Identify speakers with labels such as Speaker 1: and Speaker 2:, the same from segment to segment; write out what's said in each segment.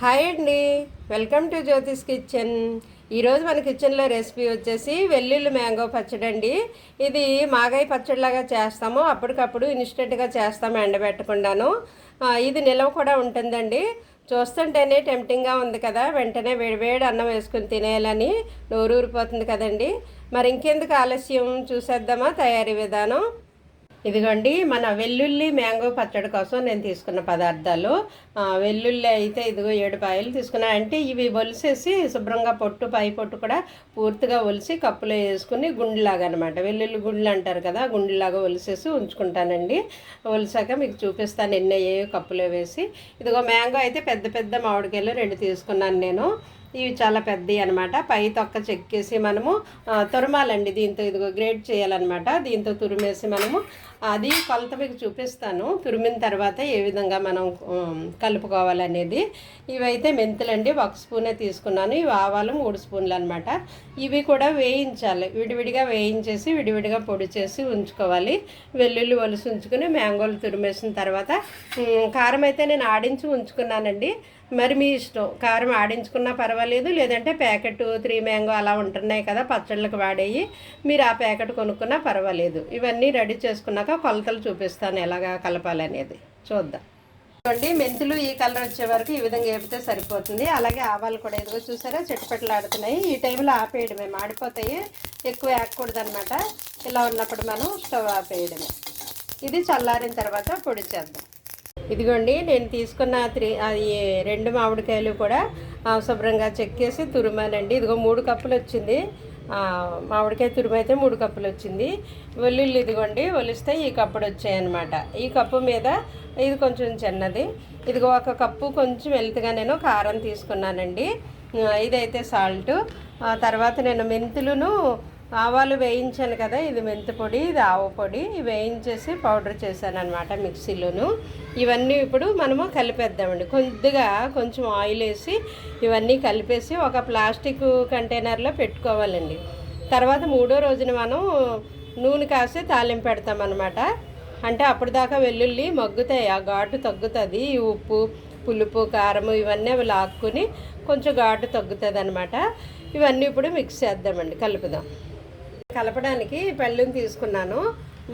Speaker 1: Hi అండి, welcome to Jyothish kitchen. ఈరోజు మన కిచెన్లో రెసిపీ వచ్చేసి వెల్లుల్లి మ్యాంగో పచ్చడి అండి. ఇది మాగాయ పచ్చడిలాగా చేస్తాము, అప్పటికప్పుడు ఇన్స్టెంట్గా చేస్తాము ఎండబెట్టకుండాను. ఇది నిలవ కూడా ఉంటుందండి. చూస్తుంటేనే టెంప్టింగ్గా ఉంది కదా, వెంటనే వేడివేడి అన్నం వేసుకుని తినేయాలని నోరూరిపోతుంది కదండి. మరి ఇంకెందుకు ఆలస్యం, చూసేద్దామా తయారీ విధానం. ఇదిగోండి మన వెల్లుల్లి మ్యాంగో పచ్చడి కోసం నేను తీసుకున్న పదార్థాలు. వెల్లుల్లి అయితే ఇదిగో 7 పాయలు తీసుకున్నా. అంటే ఇవి ఒలిసేసి శుభ్రంగా పై పొట్టు కూడా పూర్తిగా ఒలిసి కప్పులో వేసుకుని గుండెలాగా అనమాట, వెల్లుల్లి గుండెలు అంటారు కదా, గుండెలాగా ఒలిసేసి ఉంచుకుంటానండి. ఒలిసాక మీకు చూపిస్తాను ఎన్ని అయ్యాయో కప్పులో వేసి. ఇదిగో మ్యాంగో అయితే పెద్ద పెద్ద మామిడికాయలు 2 తీసుకున్నాను నేను. ఇవి చాలా పెద్దవి అనమాట. పై తొక్క చెక్కేసి మనము తురమాలండి. దీంతో ఇదిగో గ్రేట్ చేయాలన్నమాట. దీంతో తురిమేసి మనము అది కొలత మీకు చూపిస్తాను, తురిమిన తర్వాత ఏ విధంగా మనం కలుపుకోవాలనేది. ఇవైతే మెంతులండి, 1 స్పూనే తీసుకున్నాను. ఇవి ఆవాలు 3 స్పూన్లు అనమాట. ఇవి కూడా వేయించాలి, విడివిడిగా వేయించేసి విడివిడిగా పొడి చేసి ఉంచుకోవాలి. వెల్లుల్లి ఒలిసి ఉంచుకుని మ్యాంగోలు తురిమేసిన తర్వాత కారం అయితే నేను ఆడించి ఉంచుకున్నానండి. మరి మీ ఇష్టం, కారం ఆడించుకున్నా పర్వాలేదు, లేదంటే ప్యాకెట్ 3 మ్యాంగో అలా ఉంటున్నాయి కదా పచ్చళ్ళకి వాడేవి, మీరు ఆ ప్యాకెట్ కొనుక్కున్నా పర్వాలేదు. ఇవన్నీ రెడీ చేసుకున్నాక కొలతలు చూపిస్తాను ఎలాగా కలపాలనేది, చూద్దాం. చూడండి, మెంతులు ఈ కలర్ వచ్చే వరకు ఈ విధంగా వేపితే సరిపోతుంది. అలాగే ఆవాలు కూడా ఇదిగో చూసారా చెట్టుపెట్టలు ఆడుతున్నాయి. ఈ టైంలో ఆపేయడమే, మాడిపోతాయి, ఎక్కువ వేయకూడదు అనమాట. ఇలా ఉన్నప్పుడు మనం స్టవ్ ఆపేయడమే. ఇది చల్లారిన తర్వాత పొడి చేద్దాం. ఇదిగోండి, నేను తీసుకున్న 2 మామిడికాయలు కూడా శుభ్రంగా చెక్కేసి తురిమానండి. ఇదిగో 3 కప్పులు వచ్చింది. మామిడికాయ తురిమైతే 3 కప్పులు వచ్చింది. వెల్లుల్లి ఇదిగోండి ఒలిస్తే ఈ కప్పుడు వచ్చాయన్నమాట. ఈ కప్పు మీద ఇది కొంచెం చిన్నది. ఇదిగో 1 కప్పు కొంచెం వెల్త్గా నేను కారం తీసుకున్నానండి. ఇదైతే సాల్ట్. తర్వాత నేను మెంతులను ఆవాలు వేయించాను కదా, ఇది మెంతి పొడి, ఇది ఆవ పొడి, వేయించేసి పౌడర్ చేశాను అనమాట మిక్సీలోను. ఇవన్నీ ఇప్పుడు మనము కలిపేద్దామండి. కొంచెం ఆయిల్ వేసి ఇవన్నీ కలిపేసి ఒక ప్లాస్టిక్ కంటైనర్లో పెట్టుకోవాలండి. తర్వాత 3వ రోజున మనం నూనె కాసి తాలింపు పెడతామన్నమాట. అంటే అప్పుడు దాకా వెల్లుల్లి మగ్గుతాయి, ఆ ఘాటు తగ్గుతుంది. ఉప్పు, పులుపు, కారము ఇవన్నీ అవి లాక్కుని కొంచెం ఘాటు తగ్గుతుంది అనమాట. ఇవన్నీ ఇప్పుడు మిక్స్ చేద్దామండి, కలుపుదాం. కలపడానికి పళ్ళెం తీసుకున్నాను.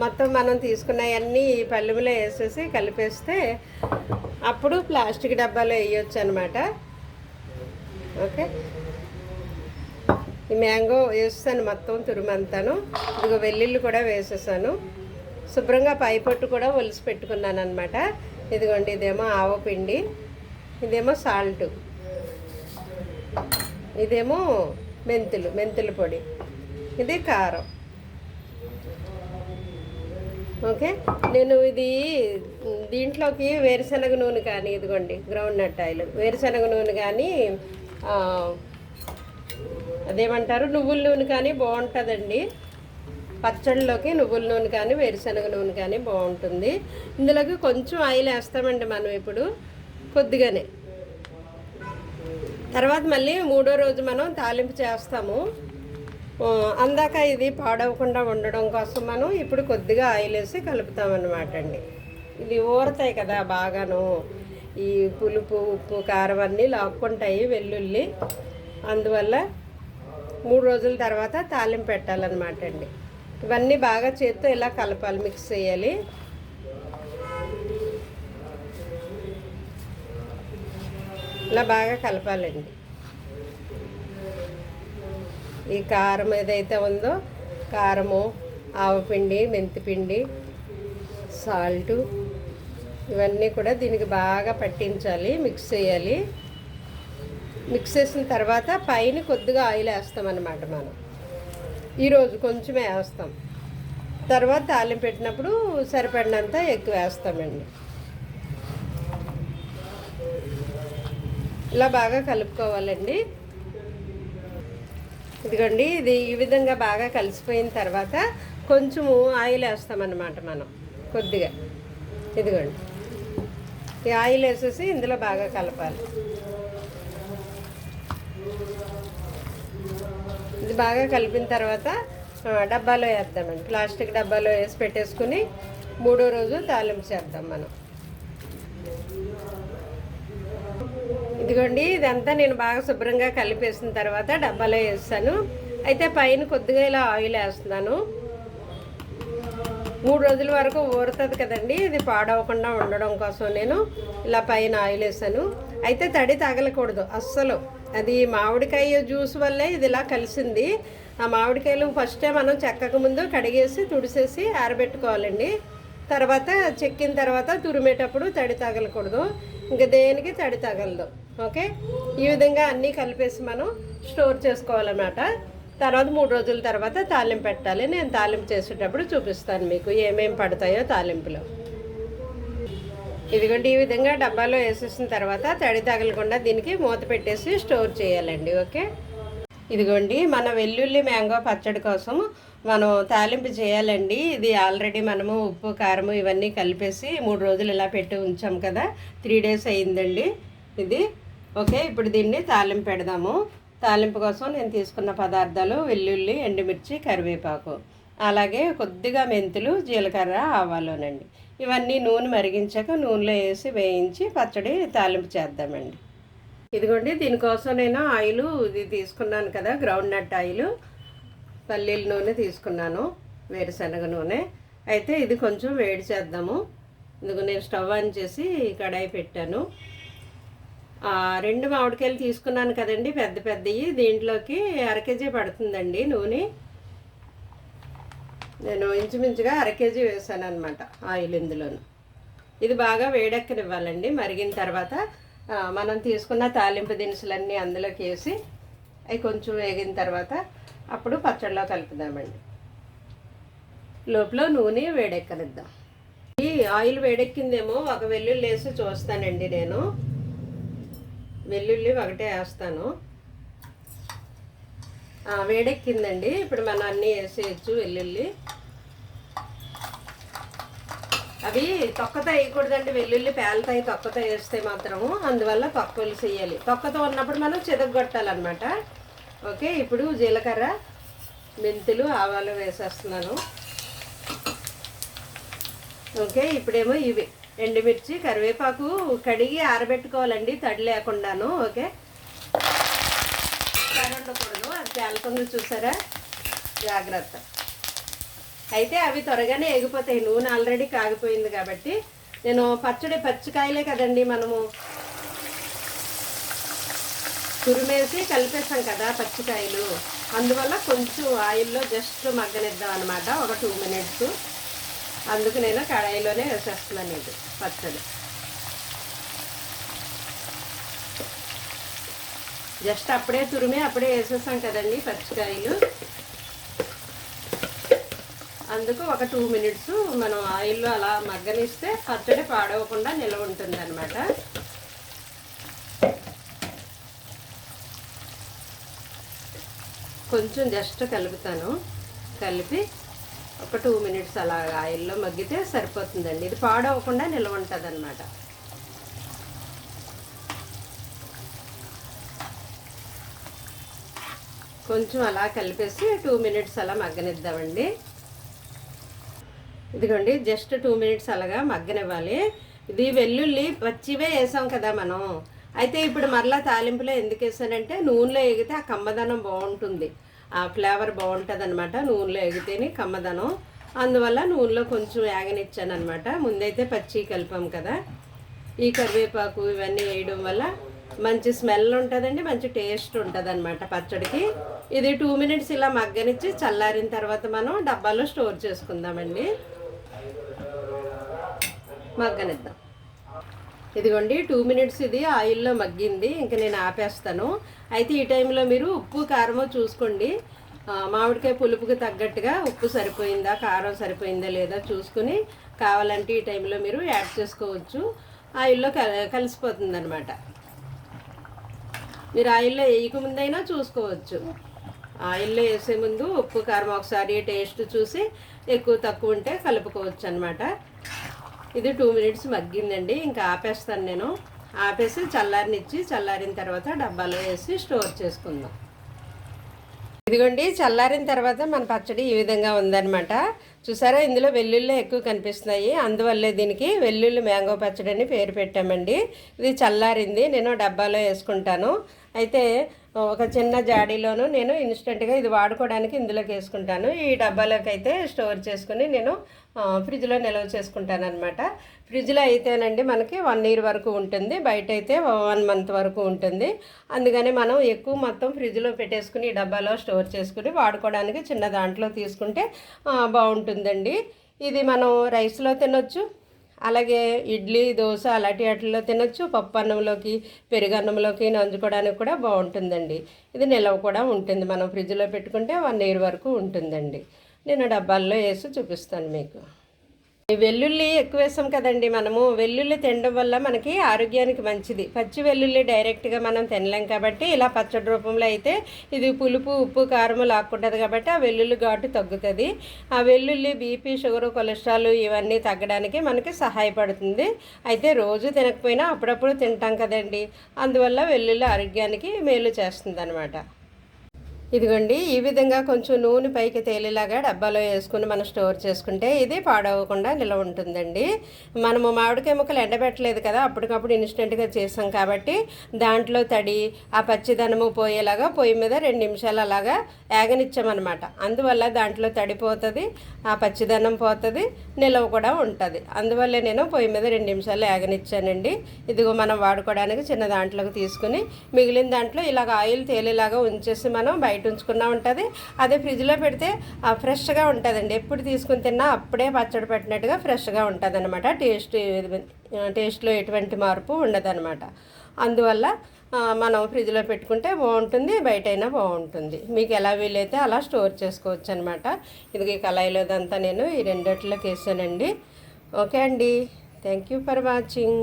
Speaker 1: మొత్తం మనం తీసుకున్నవన్నీ ఈ పళ్ళెంలో వేసేసి కలిపేస్తే అప్పుడు ప్లాస్టిక్ డబ్బాలో వేయొచ్చు అనమాట. ఓకే, ఈ మ్యాంగో వేస్తాను మొత్తం తురుమంతాను. ఇదిగో వెల్లుల్లి కూడా వేసేసాను. శుభ్రంగా పై పొట్టు కూడా ఒలిసి పెట్టుకున్నాను అనమాట. ఇదిగోండి, ఇదేమో ఆవపిండి, ఇదేమో సాల్ట్, ఇదేమో మెంతుల పొడి, ఇది కారం. ఓకే, నేను ఇది దీంట్లోకి వేరుశనగ నూనె కానీ, ఇదిగోండి గ్రౌండ్ నట్ ఆయిల్, వేరుశనగ నూనె కానీ అదేమంటారు నువ్వుల నూనె కానీ బాగుంటుందండి. పచ్చళ్ళలోకి నువ్వుల నూనె కానీ వేరుశనగ నూనె కానీ బాగుంటుంది. ఇందులోకి కొంచెం ఆయిల్ వేస్తామండి మనం ఇప్పుడు, కొద్దిగానే. తర్వాత మళ్ళీ 3వ రోజు మనం తాలింపు చేస్తాము. అందాక ఇది పాడవకుండా ఉండడం కోసం మనం ఇప్పుడు కొద్దిగా ఆయిల్ వేసి కలుపుతామన్నమాట అండి. ఇది ఊరతాయి కదా బాగాను, ఈ పులుపు, ఉప్పు, కారం అన్నీ లాక్కుంటాయి వెల్లుల్లి. అందువల్ల 3 రోజుల తర్వాత తాలింపు పెట్టాలన్నమాట అండి. ఇవన్నీ బాగా చేత్తో ఇలా కలపాలి, మిక్స్ చేయాలి. ఇలా బాగా కలపాలండి. ఈ కారం ఏదైతే ఉందో, కారము, ఆవపిండి, మెంతిపిండి, సాల్టు ఇవన్నీ కూడా దీనికి బాగా పట్టించాలి, మిక్స్ చేయాలి. మిక్స్ చేసిన తర్వాత పైన కొద్దిగా ఆయిల్ వేస్తామన్నమాట మనం. ఈరోజు కొంచెమే వేస్తాం, తర్వాత తాలింపు పెట్టినప్పుడు సరిపడినంత ఎక్కువ వేస్తామండి. ఇలా బాగా కలుపుకోవాలండి. ఇదిగోండి, ఇది ఈ విధంగా బాగా కలిసిపోయిన తర్వాత కొంచెము ఆయిల్ వేస్తామన్నమాట మనం కొద్దిగా. ఇదిగోండి, ఈ ఆయిల్ వేసేసి ఇందులో బాగా కలపాలి. ఇది బాగా కలిపిన తర్వాత డబ్బాలో వేద్దామండి. ప్లాస్టిక్ డబ్బాలో వేసి పెట్టేసుకుని 3వ రోజు తాలింపు చేద్దాం మనం. ఇదిగోండి, ఇదంతా నేను బాగా శుభ్రంగా కలిపేసిన తర్వాత డబ్బాలో వేస్తాను. అయితే పైన కొద్దిగా ఇలా ఆయిల్ వేస్తున్నాను. 3 రోజుల వరకు ఊరుతుంది కదండి, ఇది పాడవకుండా ఉండడం కోసం నేను ఇలా పైన ఆయిల్ వేసాను. అయితే తడి తగలకూడదు అస్సలు. అది మామిడికాయ జ్యూస్ వల్లే ఇది ఇలా కలిసింది. ఆ మామిడికాయలు ఫస్టే మనం చెక్కక ముందు కడిగేసి తుడిసేసి ఆరబెట్టుకోవాలండి. తర్వాత చెక్కిన తర్వాత తురిమేటప్పుడు తడి తగలకూడదు, ఇంకా దేనికి తడి తగలదు. ఓకే, ఈ విధంగా అన్నీ కలిపేసి మనం స్టోర్ చేసుకోవాలన్నమాట. తర్వాత 3 రోజుల తర్వాత తాలింపు పెట్టాలి. నేను తాలింపు చేసేటప్పుడు చూపిస్తాను మీకు ఏమేమి పడతాయో తాలింపులో. ఇదిగోండి, ఈ విధంగా డబ్బాలో వేసేసిన తర్వాత తడి తగలకుండా దీనికి మూత పెట్టేసి స్టోర్ చేయాలండి. ఓకే, ఇదిగోండి మన వెల్లుల్లి మ్యాంగో పచ్చడి కోసం మనం తాలింపు చేయాలండి. ఇది ఆల్రెడీ మనము ఉప్పు కారము ఇవన్నీ కలిపేసి 3 రోజులు ఇలా పెట్టి ఉంచాం కదా, 3 డేస్ అయ్యిందండి ఇది. ఓకే, ఇప్పుడు దీన్ని తాలింపు పెడదాము. తాలింపు కోసం నేను తీసుకున్న పదార్థాలు వెల్లుల్లి, ఎండుమిర్చి, కరివేపాకు, అలాగే కొద్దిగా మెంతులు, జీలకర్ర, ఆవాలునండి. ఇవన్నీ నూనె మరిగించాక నూనెలో వేసి వేయించి పచ్చడి తాలింపు చేద్దామండి. ఇదిగోండి, దీనికోసం నేను ఆయిల్ ఇది తీసుకున్నాను కదా, గ్రౌండ్ నట్ ఆయిల్, పల్లీల నూనె తీసుకున్నాను, వేరుశనగ నూనె. అయితే ఇది కొంచెం వేడి చేద్దాము. ఇందుకు నేను స్టవ్ ఆన్ చేసి కడాయి పెట్టాను. 2 మామిడికాయలు తీసుకున్నాను కదండి, పెద్ద పెద్దవి. దీంట్లోకి 1/2 కేజీ పడుతుందండి నూనె. నేను ఇంచుమించుగా 1/2 కేజీ వేసాను అనమాట ఆయిల్ ఇందులోను. ఇది బాగా వేడెక్కనివ్వాలండి. మరిగిన తర్వాత మనం తీసుకున్న తాలింపు దినుసులన్నీ అందులోకి వేసి అవి కొంచెం వేగిన తర్వాత అప్పుడు పచ్చడిలో కలుపుదామండి. లోపల నూనె వేడెక్కనిద్దాం. ఈ ఆయిల్ వేడెక్కిందేమో ఒక వెల్లుల్లి వేసి చూస్తానండి. నేను వెల్లుల్లి ఒకటే వేస్తాను. వేడెక్కిందండి. ఇప్పుడు మనం అన్నీ వేసేయచ్చు. వెల్లుల్లి అవి తొక్కతో వేయకూడదండి, వెల్లుల్లి పేలతాయి తొక్కతో వేస్తే మాత్రము. అందువల్ల తొక్కలు చేయాలి. తొక్కతో ఉన్నప్పుడు మనం చెదగొట్టాలన్నమాట. ఓకే, ఇప్పుడు జీలకర్ర, మెంతులు, ఆవాలు వేసేస్తున్నాను. ఓకే, ఇప్పుడేమో ఇవి ఎండుమిర్చి, కరివేపాకు కడిగి ఆరబెట్టుకోవాలండి తడి లేకుండాను. ఓకే, ఉండకూడదు, అది తేలుతుంది చూసారా, జాగ్రత్త. అయితే అవి త్వరగానే ఎగిపోతాయి, నూనె ఆల్రెడీ కాగిపోయింది కాబట్టి. నేను పచ్చికాయలే కదండి మనము తురిమేసి కలిపేసాం కదా పచ్చికాయలు, అందువల్ల కొంచెం ఆయిల్లో జస్ట్ మగ్గనిద్దాం అనమాట, ఒక 2 మినిట్స్. అందుకు నేను కడాయిలోనే వేసేస్తున్నాను ఇది పచ్చడి. జస్ట్ అప్పుడే తురిమి అప్పుడే వేసేసాం కదండి పచ్చికాయలు, అందుకు ఒక 2 మినిట్స్ మనం ఆయిల్లో అలా మగ్గనిస్తే పచ్చడి పాడవకుండా నిల్వ ఉంటుంది అనమాట. కొంచెం జస్ట్ కలుపుతాను. కలిపి ఒక 2 మినిట్స్ అలా ఆయిల్లో మగ్గితే సరిపోతుందండి. ఇది పాడవకుండా నిల్వ ఉంటుంది అనమాట. కొంచెం అలా కలిపేసి 2 మినిట్స్ అలా మగ్గనిద్దామండి. ఇదిగోండి, జస్ట్ 2 మినిట్స్ అలాగా మగ్గనివ్వాలి. ఇది వెల్లుల్లి పచ్చివే వేసాం కదా మనం. అయితే ఇప్పుడు మరలా తాలింపులో ఎందుకు వేసానంటే నూనెలో ఎగితే ఆ కమ్మదనం బాగుంటుంది, ఆ ఫ్లేవర్ బాగుంటుంది అనమాట. నూనెలో ఎగితేనే కమ్మదనం, అందువల్ల నూనెలో కొంచెం వేగనిచ్చాను అనమాట. ముందైతే పచ్చి కలిపాం కదా. ఈ కరివేపాకు ఇవన్నీ వేయడం వల్ల మంచి స్మెల్ ఉంటుందండి, మంచి టేస్ట్ ఉంటుంది అనమాట పచ్చడికి. ఇది 2 మినిట్స్ ఇలా మగ్గనిచ్చి చల్లారిన తర్వాత మనం డబ్బాలో స్టోర్ చేసుకుందామండి. మగ్గనిద్దాం. ఇదిగోండి 2 మినిట్స్ ఇది ఆయిల్లో మగ్గింది. ఇంకా నేను ఆపేస్తాను. అయితే ఈ టైంలో మీరు ఉప్పు కారమో చూసుకోండి. మామిడికాయ పులుపుకి తగ్గట్టుగా ఉప్పు సరిపోయిందా, కారం సరిపోయిందా లేదా చూసుకుని కావాలంటే ఈ టైంలో మీరు యాడ్ చేసుకోవచ్చు. ఆయిల్లో కలిసిపోతుంది అనమాట. మీరు ఆయిల్లో వేయకముందైనా చూసుకోవచ్చు. ఆయిల్లో వేసే ముందు ఉప్పు కారం ఒకసారి టేస్ట్ చూసి ఎక్కువ తక్కువ ఉంటే కలుపుకోవచ్చు అనమాట. ఇది 2 మినిట్స్ మగ్గిందండి. ఇంకా ఆపేస్తాను నేను. ఆపేసి చల్లారినిచ్చి చల్లారిన తర్వాత డబ్బాలో వేసి స్టోర్ చేసుకుందాం. ఇదిగోండి, చల్లారిన తర్వాత మన పచ్చడి ఈ విధంగా ఉందన్నమాట. చూసారా, ఇందులో వెల్లుల్లి ఎక్కువ కనిపిస్తున్నాయి, అందువల్లే దీనికి వెల్లుల్లి మ్యాంగో పచ్చడి అని పేరు పెట్టామండి. ఇది చల్లారింది, నేను డబ్బాలో వేసుకుంటాను. అయితే ఒక చిన్న జాడీలోను నేను ఇన్స్టెంట్గా ఇది వాడుకోవడానికి ఇందులోకి వేసుకుంటాను. ఈ డబ్బాలోకి అయితే స్టోర్ చేసుకుని నేను ఫ్రిడ్జ్లో నిల్వ చేసుకుంటాను అనమాట. ఫ్రిడ్జ్లో అయితేనండి మనకి 1 year వరకు ఉంటుంది, బయట అయితే 1 month వరకు ఉంటుంది. అందుకని మనం ఎక్కువ మొత్తం ఫ్రిడ్జ్లో పెట్టేసుకుని ఈ డబ్బాలో స్టోర్ చేసుకుని వాడుకోవడానికి చిన్న దాంట్లో తీసుకుంటే బాగుంటుందండి. ఇది మనం రైస్లో తినొచ్చు, అలాగే ఇడ్లీ, దోశ అలాంటి వాటిల్లో తినొచ్చు, పప్పు అన్నంలోకి, పెరుగన్నంలోకి నంచుకోవడానికి కూడా బాగుంటుందండి. ఇది నిల్వ కూడా ఉంటుంది, మనం ఫ్రిడ్జ్లో పెట్టుకుంటే 1 year వరకు ఉంటుందండి. నేను డబ్బాల్లో వేసి చూపిస్తాను మీకు. వెల్లుల్లి ఎక్కువ వేసాం కదండి మనము. వెల్లుల్లి తినడం వల్ల మనకి ఆరోగ్యానికి మంచిది. పచ్చి వెల్లుల్లి డైరెక్ట్గా మనం తినలేం కాబట్టి ఇలా పచ్చడి రూపంలో అయితే ఇది పులుపు, ఉప్పు, కారము లాక్కుంటుంది కాబట్టి ఆ వెల్లుల్లి ఘాటు తగ్గుతుంది. ఆ వెల్లుల్లి బీపీ, షుగరు, కొలెస్ట్రాల్ ఇవన్నీ తగ్గడానికి మనకి సహాయపడుతుంది. అయితే రోజు తినకపోయినా అప్పుడప్పుడు తింటాం కదండి, అందువల్ల వెల్లుల్లి ఆరోగ్యానికి మేలు చేస్తుంది అన్నమాట. ఇదిగోండి, ఈ విధంగా కొంచెం నూనె పైకి తేలిలాగా డబ్బాలో వేసుకుని మనం స్టోర్ చేసుకుంటే ఇది పాడవకుండా నిల్వ ఉంటుందండి. మనము మామిడికాయ ముక్కలు ఎండబెట్టలేదు కదా, అప్పటికప్పుడు ఇన్స్టెంట్గా చేసాం కాబట్టి దాంట్లో తడి, ఆ పచ్చిదనము పోయేలాగా పొయ్యి మీద 2 నిమిషాలు అలాగా యాగనిచ్చామన్నమాట. అందువల్ల దాంట్లో తడిపోతుంది, ఆ పచ్చిదనం పోతుంది, నిల్వ కూడా ఉంటుంది. అందువల్లే నేను పొయ్యి మీద 2 నిమిషాలు యాగనిచ్చానండి. ఇదిగో మనం వాడుకోవడానికి చిన్న దాంట్లోకి తీసుకుని మిగిలిన దాంట్లో ఇలాగ ఆయిల్ తేలేలాగా ఉంచేసి మనం బయట ఉంచుకున్నా ఉంటుంది. అదే ఫ్రిడ్జ్లో పెడితే ఫ్రెష్గా ఉంటుందండి. ఎప్పుడు తీసుకుని తిన్నా అప్పుడే పచ్చడి పెట్టినట్టుగా ఫ్రెష్గా ఉంటుంది అనమాట. టేస్ట్లో ఎటువంటి మార్పు ఉండదన్నమాట. అందువల్ల మనం ఫ్రిడ్జ్లో పెట్టుకుంటే బాగుంటుంది, బయట అయినా బాగుంటుంది. మీకు ఎలా వీలైతే అలా స్టోర్ చేసుకోవచ్చు అనమాట. ఇది ఈ కళాయిలోదంతా నేను ఈ రెండిట్లోకి వేసానండి. ఓకే అండి, థ్యాంక్ యూ ఫర్ వాచింగ్.